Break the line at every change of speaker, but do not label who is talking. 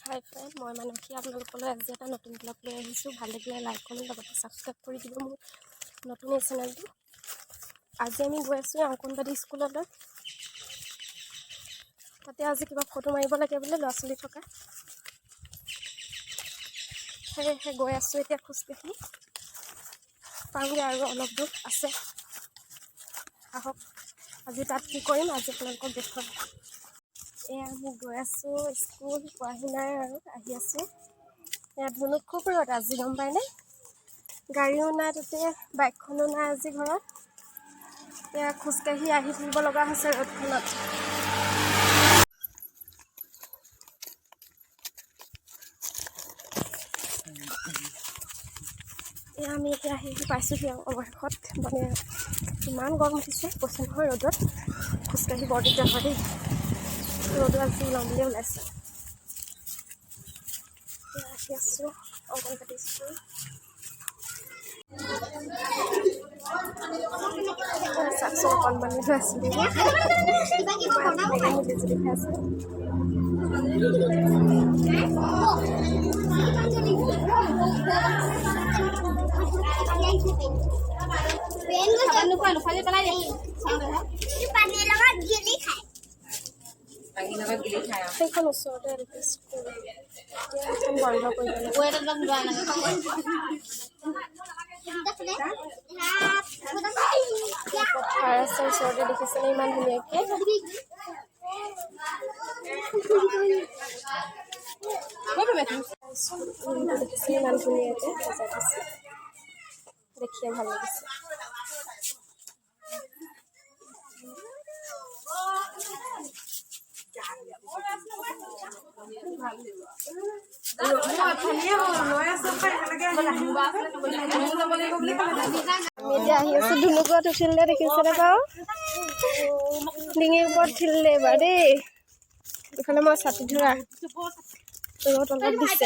হাই friend, মই মানসী আপোনালোকলৈ আজি এটা নতুন ব্লগ লৈ আহিছোঁ। ভাল লাগিলে লাইক কমেণ্ট লগতে ছাবস্ক্ৰাইব কৰি দিব মোৰ নতুন এই চেনেলটো। আজি আমি গৈ আছোঁ অংগনবাড়ী স্কুললৈ। তাতে আজি কিবা ফটো মাৰিব লাগে বোলে ল'ৰা ছোৱালী থকা, সেয়েহে গৈ আছোঁ এতিয়া খোজকাঢ়ি। পাওঁগৈ আৰু অলপ দূৰ আছে, আহক আজি তাত কি কৰিম আজি আপোনালোকক দেখুৱাম। এয়া আমি গৈ আছোঁ স্কুল, পোৱাহি নাই আৰু আহি আছোঁ। ইয়াত ধুনুক খুব ৰ'দ আজি, গম পায়নে? গাড়ীও নাই, তাতে বাইকখনো নাই আজি ঘৰত। এয়া খোজকাঢ়ি আহি থাকিব লগা হৈছে ৰ'দখনত। এয়া আমি এতিয়া আহি পাইছোঁহি অৱশেষত। মানে ইমান গৰম উঠিছে, কৈছে নহয় ৰ'দত খোজকাঢ়ি বৰ দিগদাৰ হয় দেই। ৰ'দো আজি ওলাম বুলি ওলাইছে। আহি আছোঁ অংগনবাড়ী স্কুল। চাওকচোন অকণমানি হৈ আছোঁ মিলি জুলি খাই আছোঁ। সেইখন ওচৰতে এল পি স্কুল, এখন বন্ধ কৰিব লাগে। পথাৰ আছে ওচৰতে, দেখিছেনে ইমান ধুনীয়াকৈ। দেখিছেনে ইমান ধুনীয়াকৈ সজাই দিছে, দেখিয়ে ভাল লাগিছে। আমি এতিয়া আহি আছোঁ ধুনুৰ ওপৰত উঠিলে, দেখিছেনে বাৰু? ডিঙিৰ ওপৰত উঠিলে এবাৰ দেই। ইফালে মই ছাতি ধৰা ৰ'দ অলপ দিছে।